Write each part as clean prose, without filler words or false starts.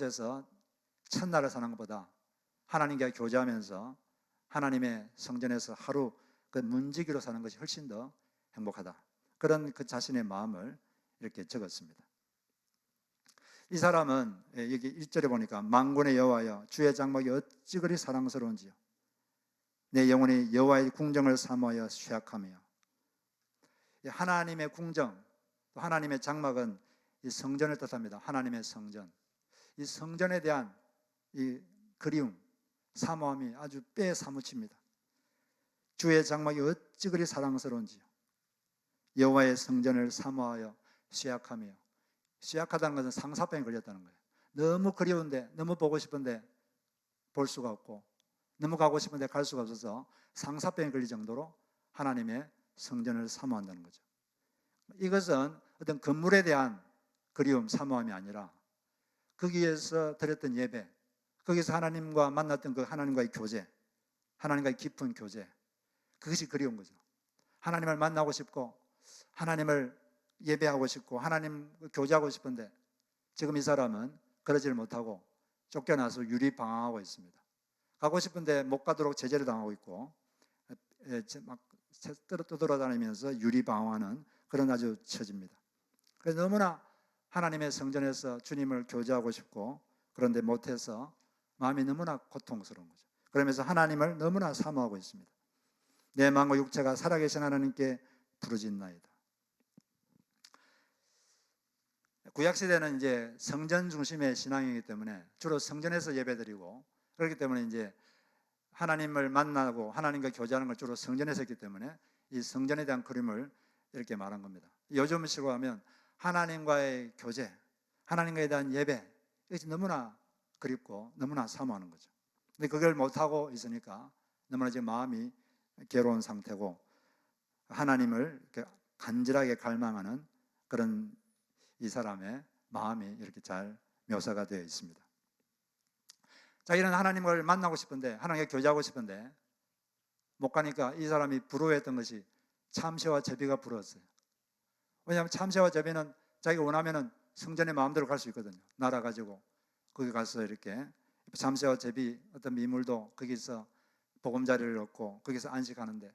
에서 첫날을 사는 것보다 하나님과 교제하면서 하나님의 성전에서 하루 그 문지기로 사는 것이 훨씬 더 행복하다. 그런 그 자신의 마음을 이렇게 적었습니다. 이 사람은 여기 1절에 보니까 만군의 여호와여 주의 장막이 어찌 그리 사랑스러운지요 내 영혼이 여호와의 궁정을 사모하여 쇠약하며. 하나님의 궁정, 또 하나님의 장막은 이 성전을 뜻합니다. 하나님의 성전. 이 성전에 대한 이 그리움, 사모함이 아주 뼈에 사무칩니다. 주의 장막이 어찌 그리 사랑스러운지요 여호와의 성전을 사모하여 쇠약하며. 쇠약하다는 것은 상사병에 걸렸다는 거예요. 너무 그리운데, 너무 보고 싶은데 볼 수가 없고, 너무 가고 싶은데 갈 수가 없어서 상사병에 걸릴 정도로 하나님의 성전을 사모한다는 거죠. 이것은 어떤 건물에 대한 그리움, 사모함이 아니라 거기에서 드렸던 예배, 거기서 하나님과 만났던 그 하나님과의 교제, 하나님과의 깊은 교제, 그것이 그리운 거죠. 하나님을 만나고 싶고 하나님을 예배하고 싶고 하나님 교제하고 싶은데 지금 이 사람은 그러지를 못하고 쫓겨나서 유리방황하고 있습니다. 가고 싶은데 못 가도록 제재를 당하고 있고 막 떠돌아다니면서 유리방황하는 그런 아주 처지입니다. 그래서 너무나 하나님의 성전에서 주님을 교제하고 싶고 그런데 못해서 마음이 너무나 고통스러운 거죠. 그러면서 하나님을 너무나 사모하고 있습니다. 내 마음과 육체가 살아계신 하나님께 부르짖나이다. 구약시대는 이제 성전 중심의 신앙이기 때문에 주로 성전에서 예배드리고 그렇기 때문에 이제 하나님을 만나고 하나님과 교제하는 걸 주로 성전에서 했기 때문에 이 성전에 대한 그림을 이렇게 말한 겁니다. 요즘식으로 하면 하나님과의 교제, 하나님과에 대한 예배, 이것이 너무나 그립고 너무나 사모하는 거죠. 근데 그걸 못하고 있으니까 너무나 지금 마음이 괴로운 상태고 하나님을 간절하게 갈망하는 그런 이 사람의 마음이 이렇게 잘 묘사가 되어 있습니다. 자기는 하나님을 만나고 싶은데 하나님과 교제하고 싶은데 못 가니까 이 사람이 부러워했던 것이 참새와 제비가 부러웠어요. 왜냐하면 참새와 제비는 자기가 원하면 성전에 마음대로 갈 수 있거든요. 날아가지고 거기 가서 이렇게 참새와 제비 어떤 미물도 거기서 보금자리를 얻고 거기서 안식하는데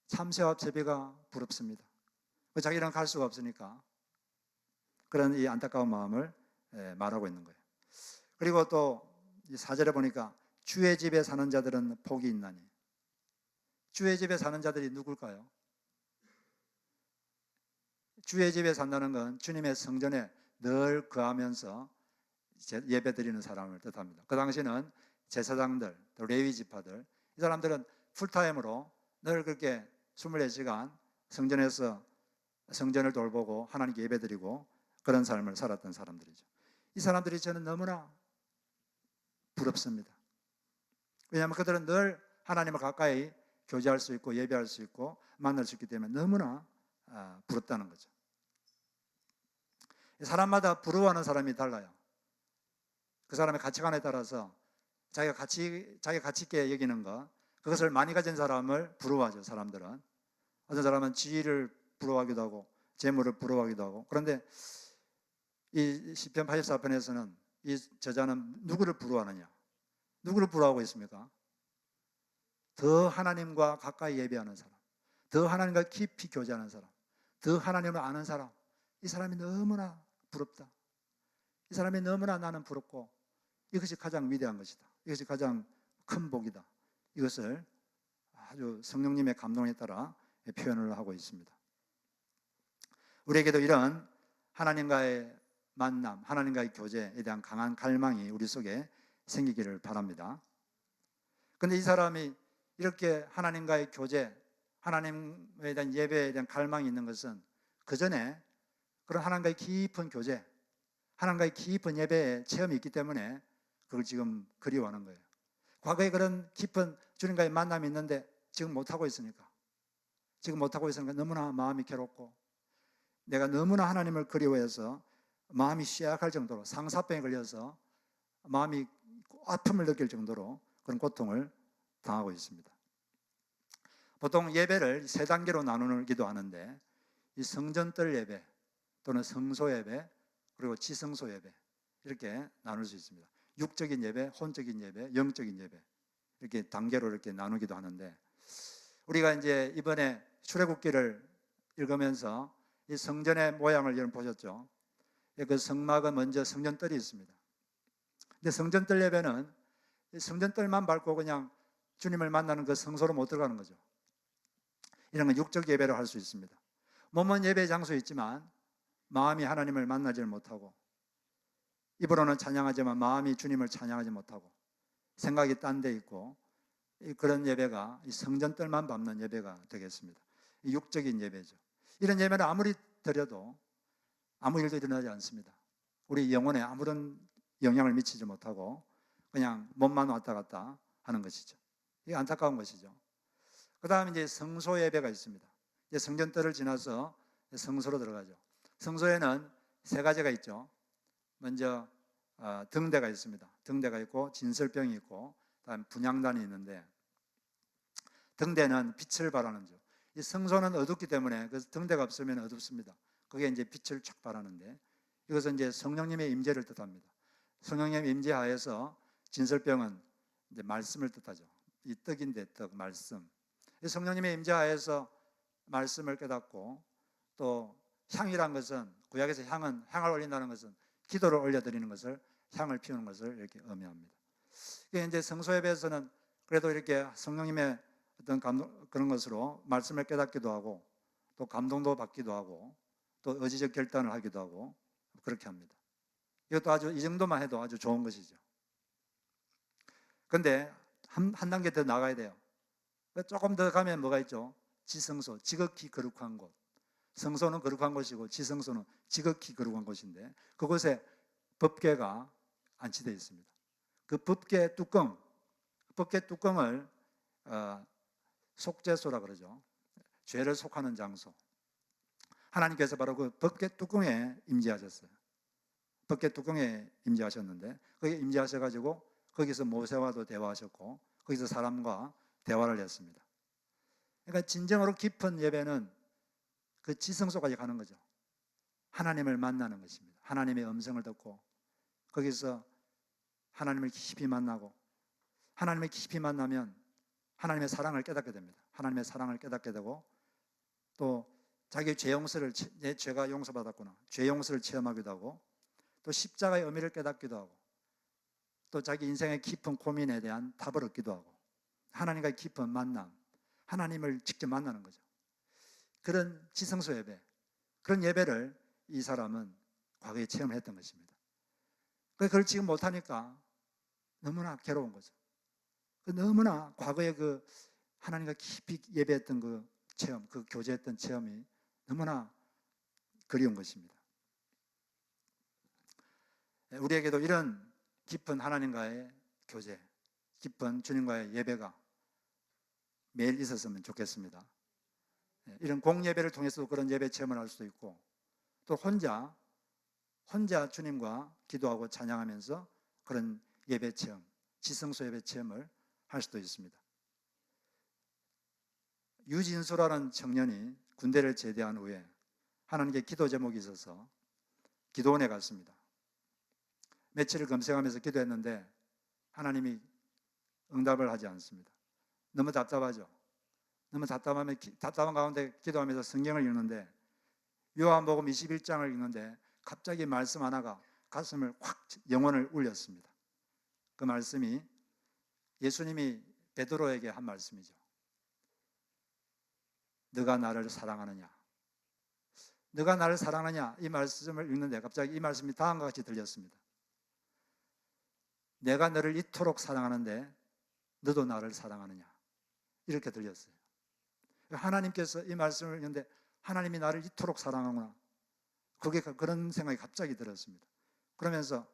참새와 제비가 부럽습니다. 자기는 갈 수가 없으니까 그런 이 안타까운 마음을 말하고 있는 거예요. 그리고 또 4절에 보니까 주의 집에 사는 자들은 복이 있나니. 주의 집에 사는 자들이 누굴까요? 주의 집에 산다는 건 주님의 성전에 늘 거하면서 예배드리는 사람을 뜻합니다. 그 당시는 제사장들, 또 레위 지파들, 이 사람들은 풀타임으로 늘 그렇게 24시간 성전에서 성전을 돌보고 하나님께 예배드리고 그런 삶을 살았던 사람들이죠. 이 사람들이 저는 너무나 부럽습니다. 왜냐하면 그들은 늘 하나님을 가까이 교제할 수 있고 예배할 수 있고 만날 수 있기 때문에 너무나 부럽다는 거죠. 사람마다 부러워하는 사람이 달라요. 그 사람의 가치관에 따라서 자기가 가치 있게 여기는 것, 그것을 많이 가진 사람을 부러워하죠. 사람들은 어떤 사람은 지위를 부러워하기도 하고 재물을 부러워하기도 하고. 그런데 이 시편 84편에서는 이 저자는 누구를 부러워하느냐? 누구를 부러워하고 있습니까? 더 하나님과 가까이 예배하는 사람, 더 하나님과 깊이 교제하는 사람, 더 하나님을 아는 사람. 이 사람이 너무나 부럽다. 이 사람이 너무나 나는 부럽고 이것이 가장 위대한 것이다. 이것이 가장 큰 복이다. 이것을 아주 성령님의 감동에 따라 표현을 하고 있습니다. 우리에게도 이런 하나님과의 만남, 하나님과의 교제에 대한 강한 갈망이 우리 속에 생기기를 바랍니다. 그런데 이 사람이 이렇게 하나님과의 교제, 하나님에 대한 예배에 대한 갈망이 있는 것은 그 전에 그런 하나님과의 깊은 교제, 하나님과의 깊은 예배의 체험이 있기 때문에 그걸 지금 그리워하는 거예요. 과거에 그런 깊은 주님과의 만남이 있는데 지금 못하고 있으니까 너무나 마음이 괴롭고 내가 너무나 하나님을 그리워해서 마음이 쇠약할 정도로 상사병에 걸려서 마음이 아픔을 느낄 정도로 그런 고통을 당하고 있습니다. 보통 예배를 세 단계로 나누기도 하는데 이 성전뜰 예배 또는 성소 예배 그리고 지성소 예배 이렇게 나눌 수 있습니다. 육적인 예배, 혼적인 예배, 영적인 예배, 이렇게 단계로 이렇게 나누기도 하는데, 우리가 이제 이번에 출애굽기를 읽으면서 이 성전의 모양을 여러분 보셨죠? 그 성막은 먼저 성전뜰이 있습니다. 근데 성전뜰 예배는 성전뜰만 밟고 그냥 주님을 만나는 그 성소로 못 들어가는 거죠. 이런 건 육적 예배로 할 수 있습니다. 몸은 예배 장소에 있지만 마음이 하나님을 만나지 못하고, 입으로는 찬양하지만 마음이 주님을 찬양하지 못하고 생각이 딴 데 있고, 그런 예배가 이 성전뜰만 밟는 예배가 되겠습니다. 육적인 예배죠. 이런 예배는 아무리 드려도 아무 일도 일어나지 않습니다. 우리 영혼에 아무런 영향을 미치지 못하고 그냥 몸만 왔다 갔다 하는 것이죠. 이게 안타까운 것이죠. 그 다음에 이제 성소 예배가 있습니다. 이제 성전뜰을 지나서 성소로 들어가죠. 성소에는 세 가지가 있죠. 먼저 등대가 있습니다. 등대가 있고 진설병이 있고, 그다음 분향단이 있는데, 등대는 빛을 발하는 죠. 이 성소는 어둡기 때문에 그 등대가 없으면 어둡습니다. 그게 이제 빛을 쫙 발하는데, 이것은 이제 성령님의 임재를 뜻합니다. 성령님 임재하에서, 진설병은 이제 말씀을 뜻하죠. 이 떡인데 떡, 말씀. 이 성령님의 임재하에서 말씀을 깨닫고, 또 향이란 것은, 구약에서 향을 올린다는 것은 기도를 올려드리는 것을, 향을 피우는 것을 이렇게 의미합니다. 이게 이제 성소 예배에서는 그래도 이렇게 성령님의 어떤 그런 것으로 말씀을 깨닫기도 하고, 또 감동도 받기도 하고, 또 의지적 결단을 하기도 하고, 그렇게 합니다. 이것도 아주, 이 정도만 해도 아주 좋은 것이죠. 그런데 한 단계 더 나가야 돼요. 조금 더 가면 뭐가 있죠? 지성소, 지극히 거룩한 곳. 성소는 거룩한 곳이고 지성소는 지극히 거룩한 곳인데, 그곳에 법궤가 안치되어 있습니다. 그 법궤 뚜껑을 속죄소라 그러죠. 죄를 속하는 장소. 하나님께서 바로 그 법궤 뚜껑에 임재하셨어요. 법궤 뚜껑에 임재하셨는데, 거기에 임재하셔가지고 거기서 모세와도 대화하셨고, 거기서 사람과 대화를 했습니다. 그러니까 진정으로 깊은 예배는 그 지성소까지 가는 거죠. 하나님을 만나는 것입니다. 하나님의 음성을 듣고, 거기서 하나님을 깊이 만나고, 하나님을 깊이 만나면 하나님의 사랑을 깨닫게 됩니다. 하나님의 사랑을 깨닫게 되고, 또 자기의 죄 용서를, 내 죄가 용서받았구나, 죄 용서를 체험하기도 하고, 또 십자가의 의미를 깨닫기도 하고, 또 자기 인생의 깊은 고민에 대한 답을 얻기도 하고, 하나님과의 깊은 만남, 하나님을 직접 만나는 거죠. 그런 지성소 예배, 그런 예배를 이 사람은 과거에 체험했던 것입니다. 그걸 지금 못하니까 너무나 괴로운 거죠. 너무나 과거에 그 하나님과 깊이 예배했던 그 체험, 그 교제했던 체험이 너무나 그리운 것입니다. 우리에게도 이런 깊은 하나님과의 교제, 깊은 주님과의 예배가 매일 있었으면 좋겠습니다. 이런 공예배를 통해서 그런 예배 체험을 할 수도 있고, 또 혼자 주님과 기도하고 찬양하면서 그런 예배 체험, 지성소 예배 체험을 할 수도 있습니다. 유진수라는 청년이 군대를 제대한 후에 하나님께 기도 제목이 있어서 기도원에 갔습니다. 며칠을 검색하면서 기도했는데 하나님이 응답을 하지 않습니다. 너무 답답하죠. 너무 답답한 가운데 기도하면서 성경을 읽는데, 요한복음 21장을 읽는데 갑자기 말씀 하나가 가슴을 확, 영혼을 울렸습니다. 그 말씀이 예수님이 베드로에게 한 말씀이죠. 너가 나를 사랑하느냐? 너가 나를 사랑하느냐? 이 말씀을 읽는데 갑자기 이 말씀이 다음과 같이 들렸습니다. 내가 너를 이토록 사랑하는데 너도 나를 사랑하느냐? 이렇게 들렸어요. 하나님께서 이 말씀을 읽는데 하나님이 나를 이토록 사랑하구나, 그런 생각이 갑자기 들었습니다. 그러면서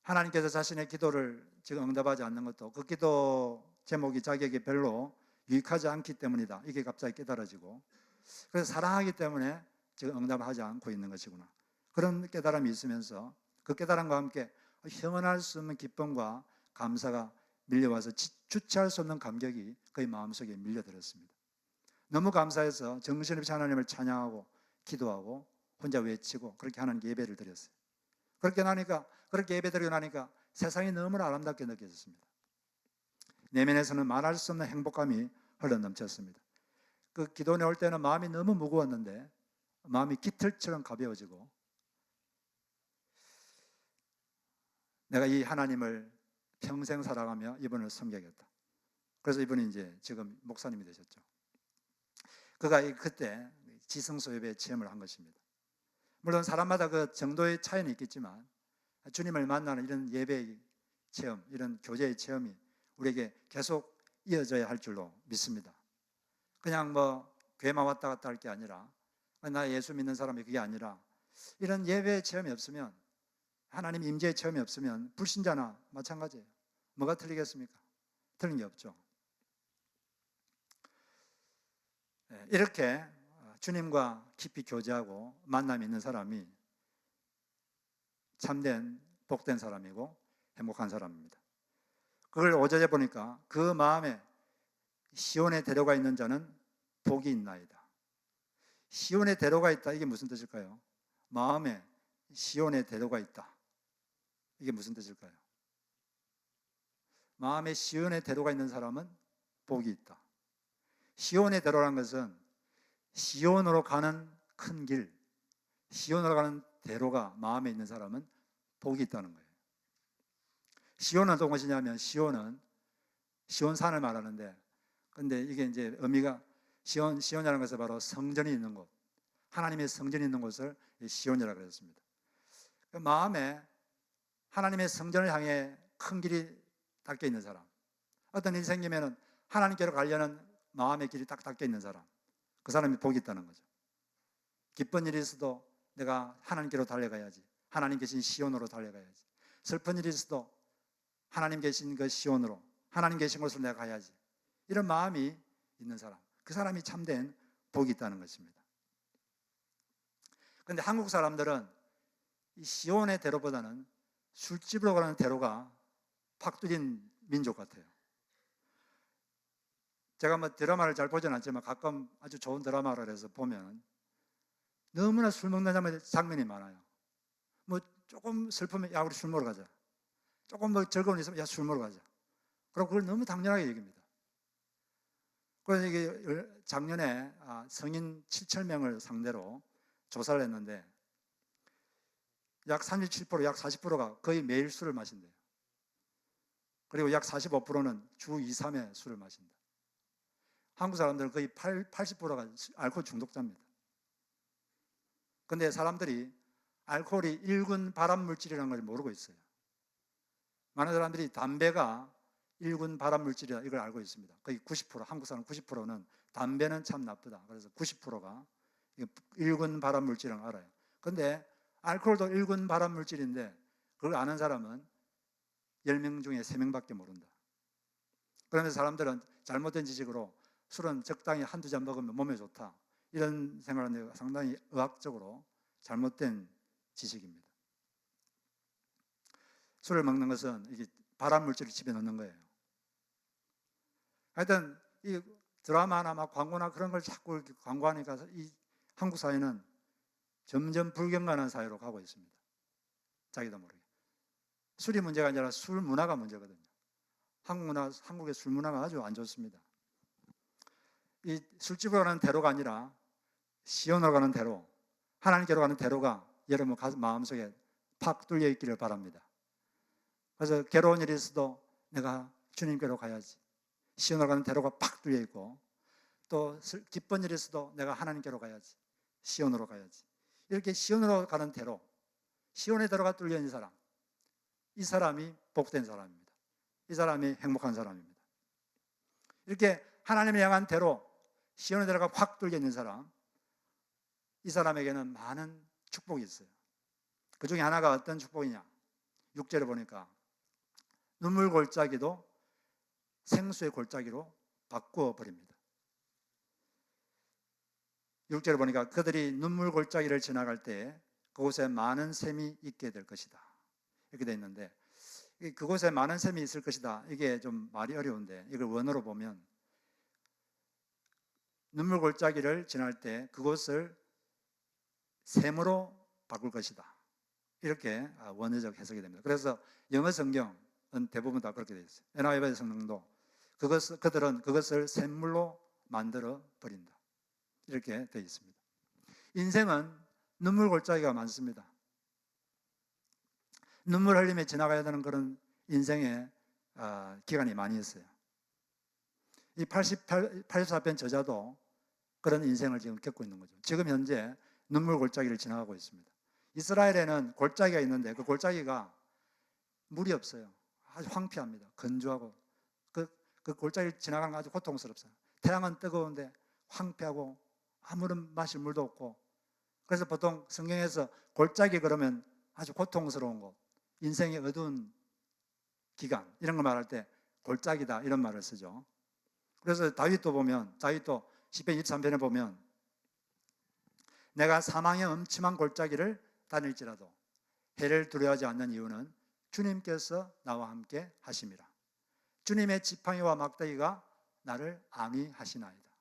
하나님께서 자신의 기도를 지금 응답하지 않는 것도 그 기도 제목이 자기에게 별로 유익하지 않기 때문이다, 이게 갑자기 깨달아지고, 그래서 사랑하기 때문에 지금 응답하지 않고 있는 것이구나, 그런 깨달음이 있으면서 그 깨달음과 함께 형언할 수 없는 기쁨과 감사가 밀려와서 주체할 수 없는 감격이 그의 마음속에 밀려들었습니다. 너무 감사해서 정신없이 하나님을 찬양하고 기도하고 혼자 외치고 그렇게 하나님께 예배를 드렸어요. 그렇게 예배드리고 나니까 세상이 너무나 아름답게 느껴졌습니다. 내면에서는 말할 수 없는 행복감이 흘러넘쳤습니다. 그 기도 내올 때는 마음이 너무 무거웠는데 마음이 깃털처럼 가벼워지고, 내가 이 하나님을 평생 살아가며 이분을 섬겨야겠다. 그래서 이분이 이제 지금 목사님이 되셨죠. 그가 그때 지성소 예배 체험을 한 것입니다. 물론 사람마다 그 정도의 차이는 있겠지만 주님을 만나는 이런 예배의 체험, 이런 교제의 체험이 우리에게 계속 이어져야 할 줄로 믿습니다. 그냥 뭐 교회만 왔다 갔다 할 게 아니라, 나 예수 믿는 사람이 그게 아니라, 이런 예배의 체험이 없으면, 하나님 임재의 체험이 없으면 불신자나 마찬가지예요. 뭐가 틀리겠습니까? 틀린 게 없죠. 이렇게 주님과 깊이 교제하고 만남이 있는 사람이 참된 복된 사람이고 행복한 사람입니다. 그걸 5절에 보니까 그 마음에 시온의 대로가 있는 자는 복이 있나이다. 시온의 대로가 있다, 이게 무슨 뜻일까요? 마음에 시온의 대로가 있다, 이게 무슨 뜻일까요? 마음에 시온의 대로가 있는 사람은 복이 있다. 시온의 대로라는 것은 시온으로 가는 큰 길, 시온으로 가는 대로가 마음에 있는 사람은 복이 있다는 거예요. 시온은 어떤 것이냐면, 시온은 시온산을 말하는데, 근데 이게 이제 의미가, 시온이라는 것은 바로 성전이 있는 곳, 하나님의 성전이 있는 곳을 시온이라고 그랬습니다. 마음에 하나님의 성전을 향해 큰 길이 닦여 있는 사람, 어떤 일이 생기면은 하나님께로 가려는 마음의 길이 딱 닦여 있는 사람, 그 사람이 복이 있다는 거죠. 기쁜 일이 있어도 내가 하나님께로 달려가야지, 하나님 계신 시온으로 달려가야지. 슬픈 일이 있어도 하나님 계신 그 시온으로, 하나님 계신 곳으로 내가 가야지, 이런 마음이 있는 사람, 그 사람이 참된 복이 있다는 것입니다. 그런데 한국 사람들은 이 시온의 대로보다는 술집으로 가는 대로가 팍 뚫린 민족 같아요. 제가 뭐 드라마를 잘 보진 않지만 가끔 아주 좋은 드라마를 해서 보면 너무나 술 먹는 장면이 많아요. 뭐 조금 슬프면 야 우리 술 먹으러 가자, 조금 뭐 즐거운 일 있으면 야 술 먹으러 가자, 그럼 그걸 너무 당연하게 여깁니다. 그래서 이게 작년에 성인 7,000명을 상대로 조사를 했는데 약 37%, 약 40%가 거의 매일 술을 마신대요. 그리고 약 45%는 주 2, 3회 술을 마신다. 한국 사람들은 거의 80%가 알코올 중독자입니다. 그런데 사람들이 알코올이 1군 발암물질이라는 걸 모르고 있어요. 많은 사람들이 담배가 1군 발암물질이다, 이걸 알고 있습니다. 거의 90%, 한국 사람 90%는 담배는 참 나쁘다, 그래서 90%가 1군 발암물질이라는 걸 알아요. 그런데 알코올도 1군 발암물질인데 그걸 아는 사람은 10명 중에 3명밖에 모른다. 그러면서 사람들은 잘못된 지식으로 술은 적당히 한두 잔 먹으면 몸에 좋다, 이런 생각을 하는데 상당히 의학적으로 잘못된 지식입니다. 술을 먹는 것은 이게 발암물질을 집에 넣는 거예요. 하여튼 이 드라마나 막 광고나 그런 걸 자꾸 이렇게 광고하니까 이 한국 사회는 점점 불경건한 사회로 가고 있습니다. 자기도 모르게. 술이 문제가 아니라 술 문화가 문제거든요. 한국의 술 문화가 아주 안 좋습니다. 이 술집으로 가는 대로가 아니라 시온으로 가는 대로, 하나님께로 가는 대로가 여러분 마음속에 팍 뚫려 있기를 바랍니다. 그래서 괴로운 일이 있어도 내가 주님께로 가야지, 시온으로 가는 대로가 팍 뚫려 있고, 또 기쁜 일이 있어도 내가 하나님께로 가야지, 시온으로 가야지, 이렇게 시온으로 가는 대로, 시온의 대로가 뚫려 있는 사람, 이 사람이 복된 사람입니다. 이 사람이 행복한 사람입니다. 이렇게 하나님을 향한 대로, 시온의 대로가 확 뚫려 있는 사람, 이 사람에게는 많은 축복이 있어요. 그 중에 하나가 어떤 축복이냐, 6절에 보니까 눈물 골짜기도 생수의 골짜기로 바꾸어 버립니다. 6절에 보니까 그들이 눈물 골짜기를 지나갈 때 그곳에 많은 샘이 있게 될 것이다, 이렇게 되어 있는데, 그곳에 많은 샘이 있을 것이다, 이게 좀 말이 어려운데 이걸 원어로 보면 눈물 골짜기를 지날 때 그곳을 샘으로 바꿀 것이다, 이렇게 원어적 해석이 됩니다. 그래서 영어 성경은 대부분 다 그렇게 되어 있어요. NIV 성경도 그들은 그것을 샘물로 만들어 버린다. 이렇게 되어 있습니다. 인생은 눈물 골짜기가 많습니다. 눈물 흘리며 지나가야 되는 그런 인생의 기간이 많이 있어요. 이 84편 저자도 그런 인생을 지금 겪고 있는 거죠. 지금 현재 눈물 골짜기를 지나가고 있습니다. 이스라엘에는 골짜기가 있는데 그 골짜기가 물이 없어요. 아주 황폐합니다. 건조하고 그 골짜기를 지나가는 거 아주 고통스럽어요. 태양은 뜨거운데 황폐하고 아무런 마실 물도 없고, 그래서 보통 성경에서 골짜기 그러면 아주 고통스러운 곳, 인생의 어두운 기간 이런 거 말할 때 골짜기다 이런 말을 쓰죠. 그래서 다윗도 시편 23편에 보면 내가 사망의 엄침한 골짜기를 다닐지라도 해를 두려워하지 않는 이유는 주님께서 나와 함께 하심이라. 주님의 지팡이와 막대기가 나를 안위하시나이다.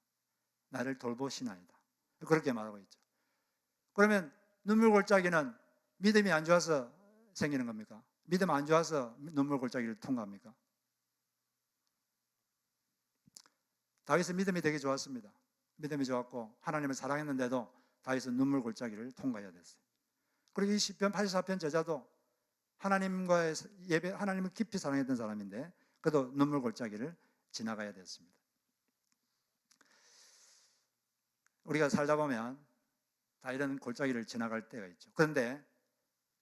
나를 돌보시나이다. 그렇게 말하고 있죠. 그러면 눈물 골짜기는 믿음이 안 좋아서 생기는 겁니까? 믿음 안 좋아서 눈물 골짜기를 통과합니까? 다윗은 믿음이 되게 좋았습니다. 믿음이 좋았고 하나님을 사랑했는데도 다윗은 눈물 골짜기를 통과해야 됐어요. 그리고 이 시편 84편 저자도 하나님과의 예배, 하나님을 깊이 사랑했던 사람인데 그도 눈물 골짜기를 지나가야 됐습니다. 우리가 살다 보면 다 이런 골짜기를 지나갈 때가 있죠. 그런데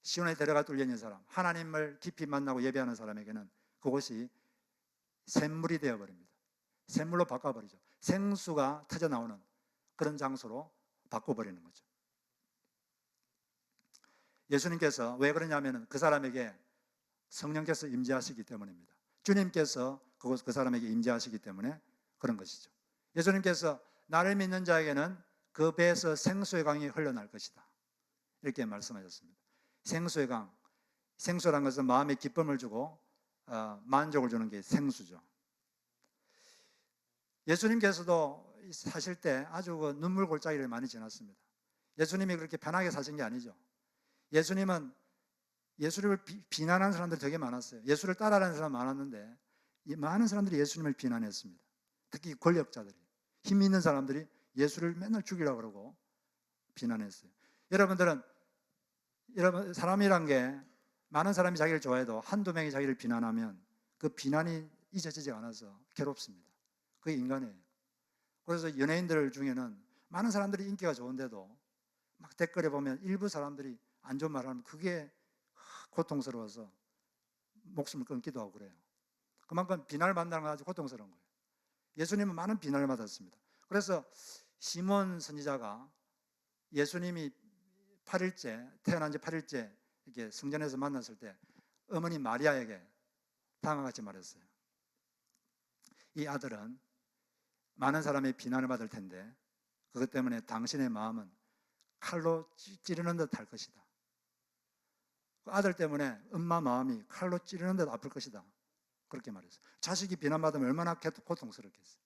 시온의 데려가 뚫려 있는 사람, 하나님을 깊이 만나고 예배하는 사람에게는 그곳이 샘물이 되어버립니다. 샘물로 바꿔버리죠. 생수가 터져나오는 그런 장소로 바꿔버리는 거죠. 예수님께서 왜 그러냐면 그 사람에게 성령께서 임재하시기 때문입니다. 주님께서 그 사람에게 임재하시기 때문에 그런 것이죠. 예수님께서 나를 믿는 자에게는 그 배에서 생수의 강이 흘러날 것이다. 이렇게 말씀하셨습니다. 생수의 강, 생수라는 것은 마음에 기쁨을 주고 만족을 주는 게 생수죠. 예수님께서도 사실 때 아주 눈물 골짜기를 많이 지났습니다. 예수님이 그렇게 편하게 사신 게 아니죠. 예수님은 예수를 비난하는 사람들이 되게 많았어요. 예수를 따라하는 사람 많았는데 많은 사람들이 예수님을 비난했습니다. 특히 권력자들이, 힘 있는 사람들이 예수를 맨날 죽이려고 그러고 비난했어요. 여러분 사람이란 게 많은 사람이 자기를 좋아해도 한두 명이 자기를 비난하면 그 비난이 잊어지지 않아서 괴롭습니다. 그게 인간이에요. 그래서 연예인들 중에는 많은 사람들이 인기가 좋은데도 막 댓글에 보면 일부 사람들이 안 좋은 말을 하면 그게 고통스러워서 목숨을 끊기도 하고 그래요. 그만큼 비난을 받는 건 아주 고통스러운 거예요. 예수님은 많은 비난을 받았습니다. 그래서 시몬 선지자가 예수님이 8일째, 태어난 지 8일째 이렇게 성전에서 만났을 때 어머니 마리아에게 다음과 같이 말했어요. 이 아들은 많은 사람의 비난을 받을 텐데 그것 때문에 당신의 마음은 칼로 찌르는 듯 할 것이다. 그 아들 때문에 엄마 마음이 칼로 찌르는 듯 아플 것이다. 그렇게 말했어요. 자식이 비난받으면 얼마나 고통스럽겠어요.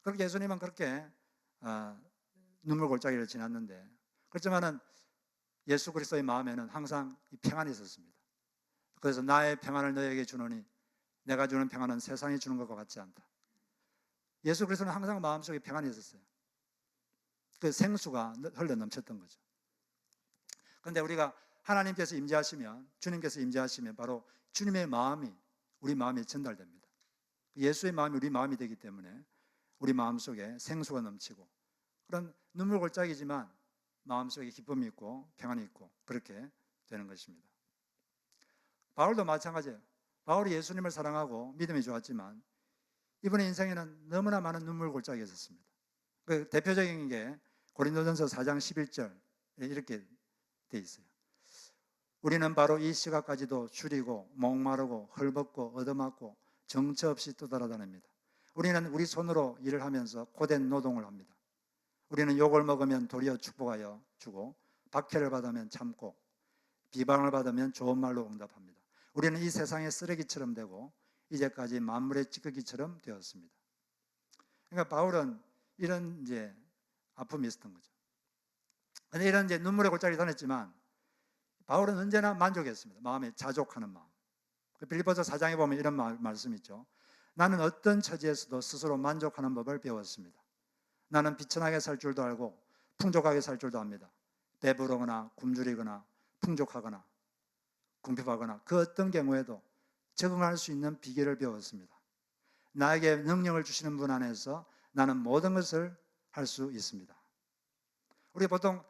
그렇게 예수님은 그렇게 눈물 골짜기를 지났는데, 그렇지만은 예수 그리스도의 마음에는 항상 평안이 있었습니다. 그래서 나의 평안을 너에게 주노니 내가 주는 평안은 세상이 주는 것과 같지 않다. 예수 그리스도는 항상 마음속에 평안이 있었어요. 그 생수가 흘러 넘쳤던 거죠. 그런데 우리가 하나님께서 임재하시면, 주님께서 임재하시면 바로 주님의 마음이 우리 마음에 전달됩니다. 예수의 마음이 우리 마음이 되기 때문에 우리 마음속에 생수가 넘치고 그런 눈물 골짜기지만 마음속에 기쁨이 있고 평안이 있고 그렇게 되는 것입니다. 바울도 마찬가지예요. 바울이 예수님을 사랑하고 믿음이 좋았지만 이분의 인생에는 너무나 많은 눈물 골짜기가 있었습니다. 그 대표적인 게 고린도전서 4장 11절에 이렇게 돼 있어요. 우리는 바로 이 시각까지도 줄이고 목마르고 헐벗고 얻어맞고 정처 없이 떠돌아다닙니다. 우리는 우리 손으로 일을 하면서 고된 노동을 합니다. 우리는 욕을 먹으면 도리어 축복하여 주고 박해를 받으면 참고 비방을 받으면 좋은 말로 응답합니다. 우리는 이 세상의 쓰레기처럼 되고 이제까지 만물의 찌꺼기처럼 되었습니다. 그러니까 바울은 이런 아픔이 있었던 거죠. 그런데 이런 눈물의 골짜기 다녔지만 바울은 언제나 만족했습니다. 마음에 자족하는 마음. 빌립보서 4장에 보면 이런 말씀이 있죠. 나는 어떤 처지에서도 스스로 만족하는 법을 배웠습니다. 나는 비천하게 살 줄도 알고 풍족하게 살 줄도 압니다. 배부르거나 굶주리거나 풍족하거나 궁핍하거나 그 어떤 경우에도 적응할 수 있는 비결을 배웠습니다. 나에게 능력을 주시는 분 안에서 나는 모든 것을 할 수 있습니다. 우리 보통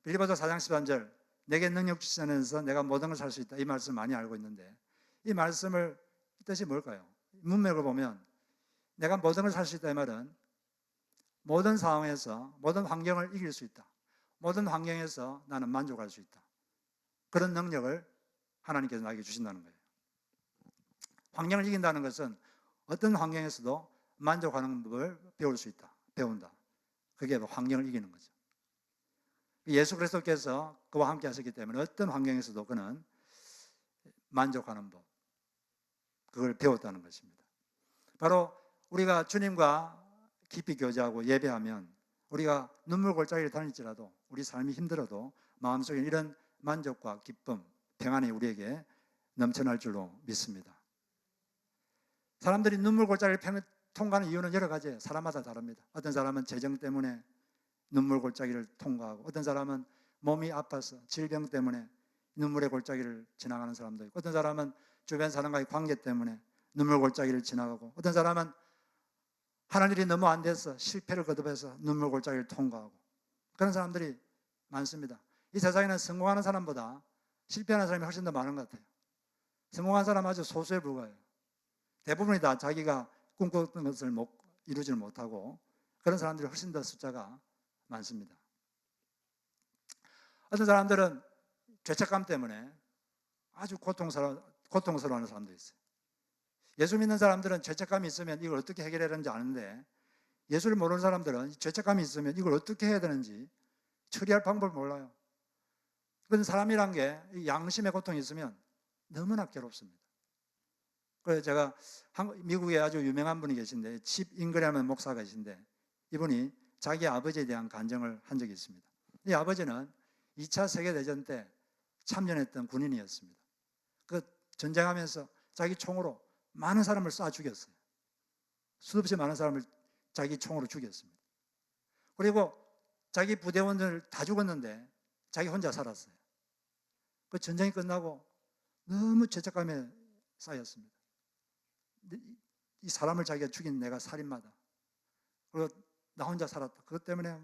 빌립보서 4장 13절 내게 능력 주시는 안에서 내가 모든 걸 할 수 있다 이 말씀 많이 알고 있는데 이 말씀을 뜻이 뭘까요? 문맥을 보면 내가 모든 걸 할 수 있다 이 말은 모든 상황에서 모든 환경을 이길 수 있다. 모든 환경에서 나는 만족할 수 있다. 그런 능력을 하나님께서 나에게 주신다는 거예요. 환경을 이긴다는 것은 어떤 환경에서도 만족하는 법을 배울 수 있다. 배운다. 그게 환경을 이기는 거죠. 예수 그리스도께서 그와 함께 하셨기 때문에 어떤 환경에서도 그는 만족하는 법, 그걸 배웠다는 것입니다. 바로 우리가 주님과 깊이 교제하고 예배하면 우리가 눈물 골짜기를 다닐지라도 우리 삶이 힘들어도 마음속에 이런 만족과 기쁨, 평안이 우리에게 넘쳐날 줄로 믿습니다. 사람들이 눈물 골짜기를 통과하는 이유는 여러 가지예요. 사람마다 다릅니다. 어떤 사람은 재정 때문에 눈물 골짜기를 통과하고 어떤 사람은 몸이 아파서 질병 때문에 눈물의 골짜기를 지나가는 사람도 있고 어떤 사람은 주변 사람과의 관계 때문에 눈물 골짜기를 지나가고 어떤 사람은 하는 일이 너무 안 돼서 실패를 거듭해서 눈물 골짜기를 통과하고 그런 사람들이 많습니다. 이 세상에는 성공하는 사람보다 실패하는 사람이 훨씬 더 많은 것 같아요. 성공한 사람은 아주 소수에 불과해요. 대부분이 다 자기가 꿈꿨던 것을 이루지를 못하고 그런 사람들이 훨씬 더 숫자가 많습니다. 어떤 사람들은 죄책감 때문에 아주 고통스러워하는 사람도 있어요. 예수 믿는 사람들은 죄책감이 있으면 이걸 어떻게 해결해야 되는지 아는데 예수를 모르는 사람들은 죄책감이 있으면 이걸 어떻게 해야 되는지 처리할 방법을 몰라요. 그런 사람이란 게 양심의 고통이 있으면 너무나 괴롭습니다. 그래서 제가 미국에 아주 유명한 분이 계신데 칩 잉그레이라는 목사가 계신데 이분이 자기 아버지에 대한 간증을 한 적이 있습니다. 이 아버지는 2차 세계대전 때 참전했던 군인이었습니다. 그 전쟁하면서 자기 총으로 많은 사람을 쏴 죽였어요. 수없이 많은 사람을 자기 총으로 죽였습니다. 그리고 자기 부대원들 다 죽었는데 자기 혼자 살았어요. 그 전쟁이 끝나고 너무 죄책감에 쌓였습니다. 이 사람을 자기가 죽인 내가 살인마다. 그리고 나 혼자 살았다. 그것 때문에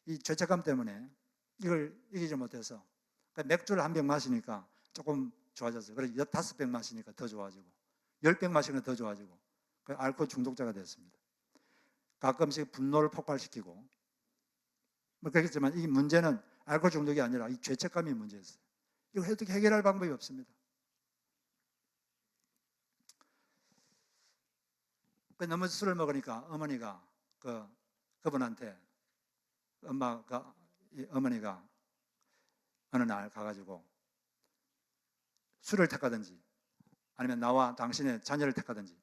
이 죄책감 때문에 이걸 이기지 못해서 맥주를 한 병 마시니까 조금 좋아졌어요. 그래서 5병 마시니까 더 좋아지고 10병 마시니까 더 좋아지고 알코올 중독자가 됐습니다. 가끔씩 분노를 폭발시키고 그렇겠지만 이 문제는 알코올 중독이 아니라 이 죄책감이 문제였어요. 이걸 어떻게 해결할 방법이 없습니다. 너무 술을 먹으니까 어머니가 그분한테 어머니가 어느 날 가가지고 술을 택하든지 아니면 나와 당신의 자녀를 택하든지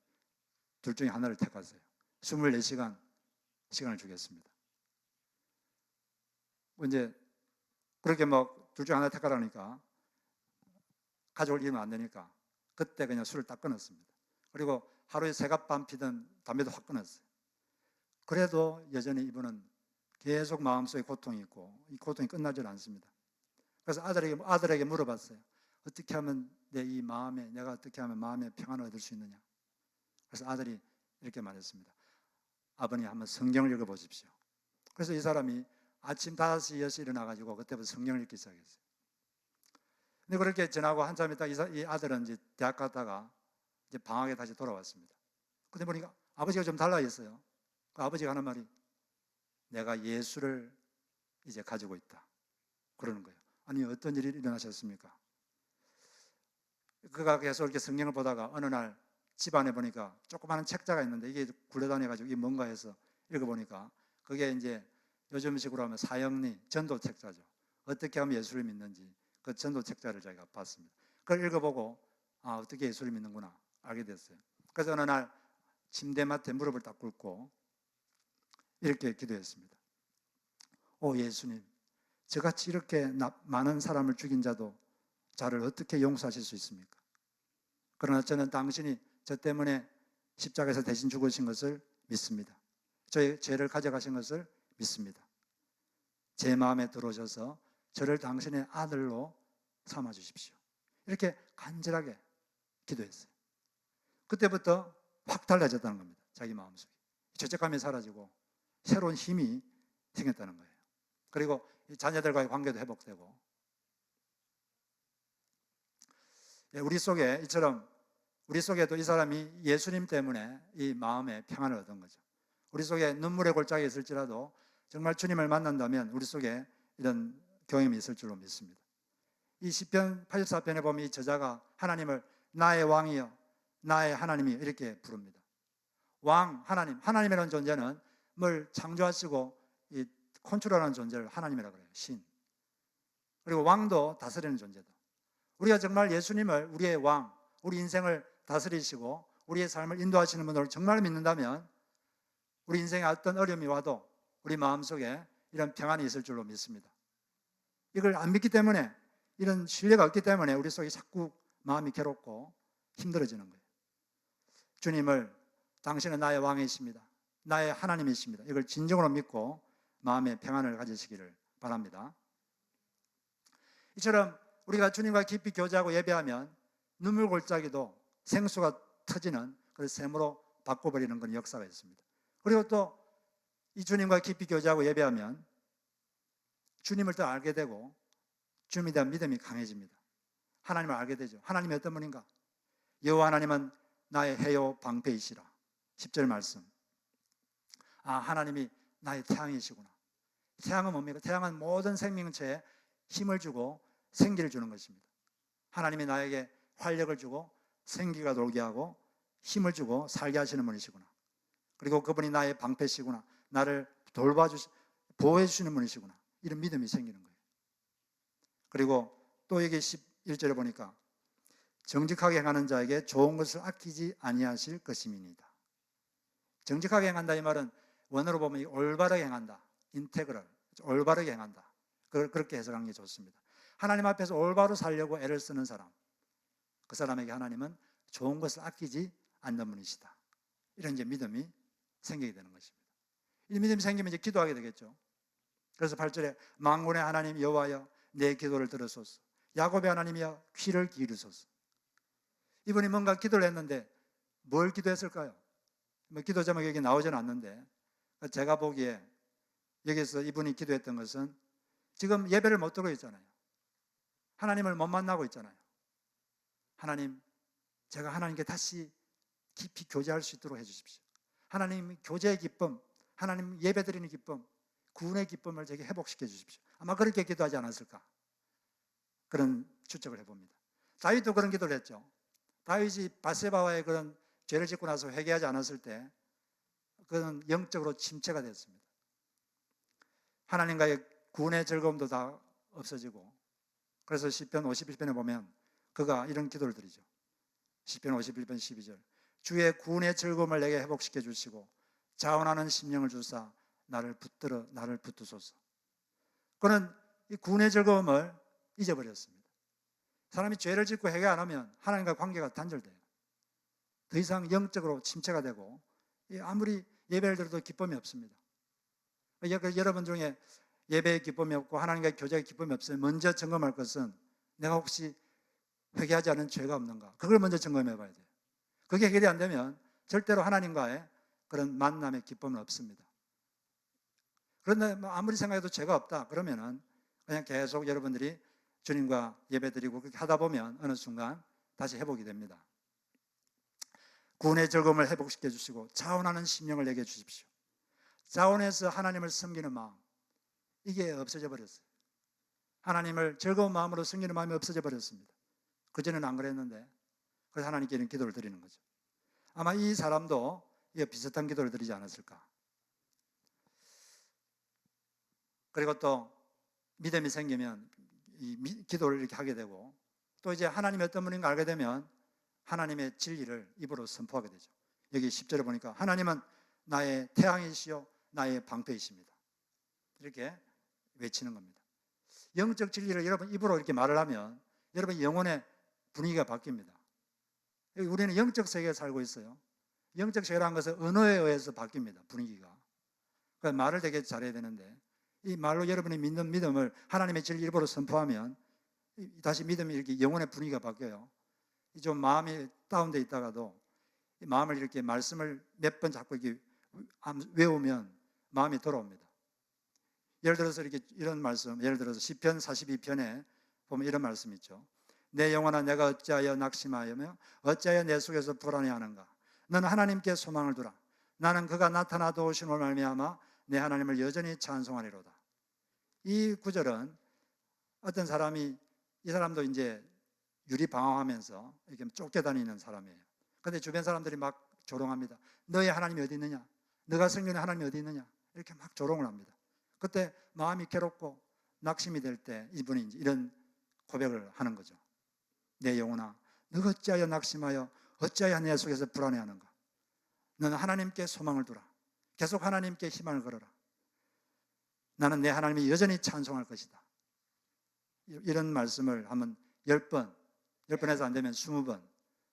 둘 중에 하나를 택하세요. 24시간 시간을 주겠습니다. 이제 그렇게 둘 중에 하나 택하라니까 가족을 잃으면 안 되니까 그때 그냥 술을 딱 끊었습니다. 그리고 하루에 3갑 피던 담배도 확 끊었어요. 그래도 여전히 이분은 계속 마음속에 고통이 있고 이 고통이 끝나질 않습니다. 그래서 아들에게 물어봤어요. 어떻게 하면 내가 어떻게 하면 마음의 평안을 얻을 수 있느냐. 그래서 아들이 이렇게 말했습니다. 아버님 한번 성경을 읽어보십시오. 그래서 이 사람이 아침 5시, 6시 일어나가지고 그때부터 성경을 읽기 시작했어요. 근데 그렇게 지나고 한참 있다 이 아들은 이제 대학 갔다가 이제 방학에 다시 돌아왔습니다. 근데 보니까 아버지가 좀 달라졌어요. 그 아버지가 하는 말이 내가 예수를 이제 가지고 있다. 그러는 거예요. 아니 어떤 일이 일어나셨습니까? 그가 계속 이렇게 성경을 보다가 어느 날 집안에 보니까 조그마한 책자가 있는데 이게 굴러다녀가지고 이게 뭔가 해서 읽어보니까 그게 이제 요즘식으로 하면 사형리 전도 책자죠. 어떻게 하면 예수를 믿는지 그 전도 책자를 자기가 봤습니다. 그걸 읽어보고 어떻게 예수를 믿는구나 알게 됐어요. 그래서 어느 날 침대맡에 무릎을 딱 꿇고 이렇게 기도했습니다. 오 예수님, 저같이 이렇게 많은 사람을 죽인 자도 저를 어떻게 용서하실 수 있습니까? 그러나 저는 당신이 저 때문에 십자가에서 대신 죽으신 것을 믿습니다. 저의 죄를 가져가신 것을 믿습니다. 제 마음에 들어오셔서 저를 당신의 아들로 삼아 주십시오. 이렇게 간절하게 기도했어요. 그때부터 확 달라졌다는 겁니다. 자기 마음속에 죄책감이 사라지고 새로운 힘이 생겼다는 거예요. 그리고 자녀들과의 관계도 회복되고, 우리 속에 이처럼 우리 속에도 이 사람이 예수님 때문에 이 마음에 평안을 얻은 거죠. 우리 속에 눈물의 골짜기가 있을지라도 정말 주님을 만난다면 우리 속에 이런 경험이 있을 줄로 믿습니다. 이 시편 84편에 보면 이 저자가 하나님을 나의 왕이여, 나의 하나님이 이렇게 부릅니다. 왕, 하나님이라는 존재는 뭘 창조하시고 이 컨트롤하는 존재를 하나님이라고 그래요. 신. 그리고 왕도 다스리는 존재다. 우리가 정말 예수님을 우리의 왕, 우리 인생을 다스리시고 우리의 삶을 인도하시는 분을 정말 믿는다면 우리 인생에 어떤 어려움이 와도 우리 마음속에 이런 평안이 있을 줄로 믿습니다. 이걸 안 믿기 때문에, 이런 신뢰가 없기 때문에 우리 속에 자꾸 마음이 괴롭고 힘들어지는 거예요. 주님을 당신은 나의 왕이십니다, 나의 하나님이십니다, 이걸 진정으로 믿고 마음의 평안을 가지시기를 바랍니다. 이처럼 우리가 주님과 깊이 교제하고 예배하면 눈물 골짜기도 생수가 터지는 그 샘으로 바꿔버리는 그런 역사가 있습니다. 그리고 또 이 주님과 깊이 교제하고 예배하면 주님을 더 알게 되고 주님에 대한 믿음이 강해집니다. 하나님을 알게 되죠. 하나님이 어떤 분인가? 여호와 하나님은 나의 해요 방패이시라. 10절 말씀. 하나님이 나의 태양이시구나. 태양은 뭡니까? 태양은 모든 생명체에 힘을 주고 생기를 주는 것입니다. 하나님이 나에게 활력을 주고 생기가 돌게 하고 힘을 주고 살게 하시는 분이시구나. 그리고 그분이 나의 방패시구나. 나를 보호해 주시는 분이시구나. 이런 믿음이 생기는 거예요. 그리고 또 여기 11절에 보니까 정직하게 행하는 자에게 좋은 것을 아끼지 아니하실 것임이니이다. 정직하게 행한다 이 말은 원어로 보면 올바르게 행한다, 인테그럴, 올바르게 행한다, 그렇게 해석하는 게 좋습니다. 하나님 앞에서 올바로 살려고 애를 쓰는 사람, 그 사람에게 하나님은 좋은 것을 아끼지 않는 분이시다. 이런 이제 믿음이 생기게 되는 것입니다. 이 믿음이 생기면 이제 기도하게 되겠죠. 그래서 8절에 만군의 하나님 여호와여 내 기도를 들으소서, 야곱의 하나님이여 귀를 기울이소서. 이분이 뭔가 기도를 했는데 뭘 기도했을까요? 기도 제목이 여기 나오지는 않는데 제가 보기에 여기서 이분이 기도했던 것은 지금 예배를 못 드리고 있잖아요. 하나님을 못 만나고 있잖아요. 하나님, 제가 하나님께 다시 깊이 교제할 수 있도록 해주십시오. 하나님 교제의 기쁨, 하나님 예배드리는 기쁨, 구원의 기쁨을 제게 회복시켜 주십시오. 아마 그렇게 기도하지 않았을까, 그런 추측을 해봅니다. 다윗도 그런 기도를 했죠. 다윗이 바세바와의 그런 죄를 짓고 나서 회개하지 않았을 때 그는 영적으로 침체가 됐습니다. 하나님과의 구원의 즐거움도 다 없어지고, 그래서 시편 51편에 보면 그가 이런 기도를 드리죠. 시편 51편 12절. 주의 구원의 즐거움을 내게 회복시켜 주시고 자원하는 심령을 주사 나를 붙드소서. 그는 이 구원의 즐거움을 잊어버렸습니다. 사람이 죄를 짓고 회개 안 하면 하나님과 관계가 단절돼요. 더 이상 영적으로 침체가 되고 아무리 예배를 드려도 기쁨이 없습니다. 여러분 중에 예배의 기쁨이 없고 하나님과의 교제의 기쁨이 없으면 먼저 점검할 것은 내가 혹시 회개하지 않은 죄가 없는가, 그걸 먼저 점검해 봐야 돼요. 그게 해결이 안 되면 절대로 하나님과의 그런 만남의 기쁨은 없습니다. 그런데 아무리 생각해도 죄가 없다 그러면은 그냥 계속 여러분들이 주님과 예배드리고 그렇게 하다 보면 어느 순간 다시 회복이 됩니다. 구원의 즐거움을 회복시켜 주시고 자원하는 심령을 내게 주십시오. 자원해서 하나님을 섬기는 마음, 이게 없어져 버렸어요. 하나님을 즐거운 마음으로 섬기는 마음이 없어져 버렸습니다. 그전에는 안 그랬는데, 그래서 하나님께 이런 기도를 드리는 거죠. 아마 이 사람도 비슷한 기도를 드리지 않았을까. 그리고 또 믿음이 생기면 이 기도를 이렇게 하게 되고, 또 이제 하나님이 어떤 분인가 알게 되면 하나님의 진리를 입으로 선포하게 되죠. 여기 10절에 보니까 하나님은 나의 태양이시요 나의 방패이십니다. 이렇게 외치는 겁니다. 영적 진리를 여러분 입으로 이렇게 말을 하면 여러분 영혼의 분위기가 바뀝니다. 우리는 영적 세계에 살고 있어요. 영적 세계라는 것은 언어에 의해서 바뀝니다. 분위기가. 그러니까 말을 되게 잘해야 되는데 이 말로 여러분이 믿는 믿음을 하나님의 진리 일부러 선포하면 다시 믿음이 이렇게 영혼의 분위기가 바뀌어요. 좀 마음이 다운돼 있다가도 마음을 이렇게 말씀을 몇 번 자꾸 이렇게 외우면 마음이 돌아옵니다. 예를 들어서 이렇게 이런 말씀, 예를 들어서 시편 42편에 보면 이런 말씀이 있죠. 내 영혼아 내가 어찌하여 낙심하여며 어찌하여 내 속에서 불안해하는가. 너는 하나님께 소망을 두라. 나는 그가 나타나 도우심을 말미암아 내 하나님을 여전히 찬송하리로다. 이 구절은 어떤 사람이 이 사람도 이제 유리방황하면서 이렇게 쫓겨다니는 사람이에요. 그런데 주변 사람들이 막 조롱합니다. 너의 하나님이 어디 있느냐? 너가 섬기는 하나님이 어디 있느냐? 이렇게 막 조롱을 합니다. 그때 마음이 괴롭고 낙심이 될 때 이분이 이제 이런 고백을 하는 거죠. 내 영혼아, 너가 어찌하여 낙심하여 어찌하여 내 속에서 불안해하는가? 너는 하나님께 소망을 두라. 계속 하나님께 희망을 걸어라. 나는 내 하나님이 여전히 찬송할 것이다. 이런 말씀을 한번 10번, 10번에서 안 되면 20번,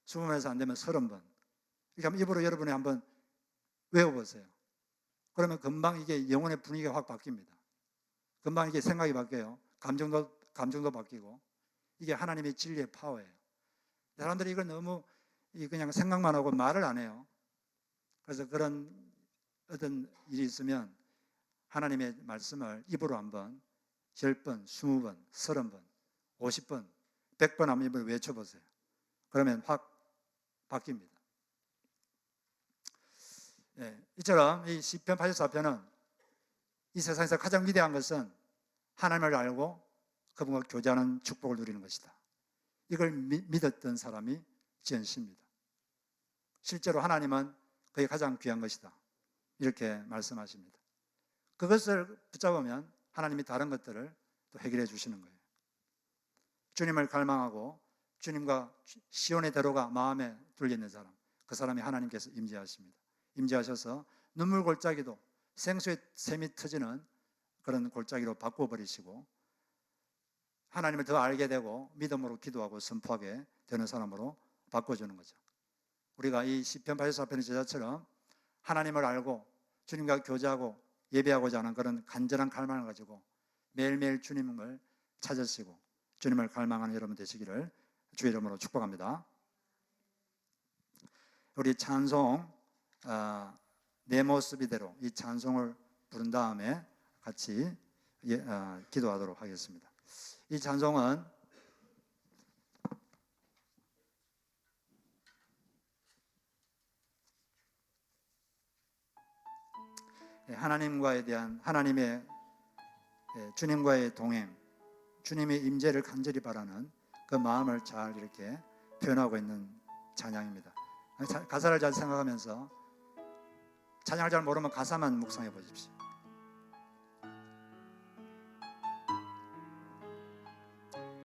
20번에서 안 되면 30번 이렇게 한번 입으로 여러분이 한번 외워보세요. 그러면 금방 이게 영혼의 분위기가 확 바뀝니다. 금방 이게 생각이 바뀌어요. 감정도 바뀌고 이게 하나님의 진리의 파워예요. 사람들이 이걸 너무 그냥 생각만 하고 말을 안 해요. 그래서 그런 어떤 일이 있으면 하나님의 말씀을 입으로 한번 10번, 20번, 30번, 50번, 100번 한번 입으로 외쳐보세요. 그러면 확 바뀝니다. 네, 이처럼 이 시편 84편은 이 세상에서 가장 위대한 것은 하나님을 알고 그분과 교제하는 축복을 누리는 것이다. 이걸 믿었던 사람이 지은 시입니다. 실제로 하나님은 그게 가장 귀한 것이다. 이렇게 말씀하십니다. 그것을 붙잡으면 하나님이 다른 것들을 또 해결해 주시는 거예요. 주님을 갈망하고 주님과 시온의 대로가 마음에 들리는 사람, 그 사람이 하나님께서 임재하십니다. 임재하셔서 눈물 골짜기도 생수의 샘이 터지는 그런 골짜기로 바꿔버리시고 하나님을 더 알게 되고 믿음으로 기도하고 선포하게 되는 사람으로 바꿔주는 거죠. 우리가 이 시편 84편의 제자처럼 하나님을 알고 주님과 교제하고 예배하고자 하는 그런 간절한 갈망을 가지고 매일매일 주님을 찾으시고 주님을 갈망하는 여러분 되시기를 주의 이름으로 축복합니다. 우리 찬송 내 모습 이대로 이 찬송을 부른 다음에 같이 기도하도록 하겠습니다. 이 찬송은 하나님과에 대한 하나님의 주님과의 동행, 주님의 임재를 간절히 바라는 그 마음을 잘 이렇게 표현하고 있는 찬양입니다. 가사를 잘 생각하면서 찬양을 잘 모르면 가사만 묵상해 보십시오.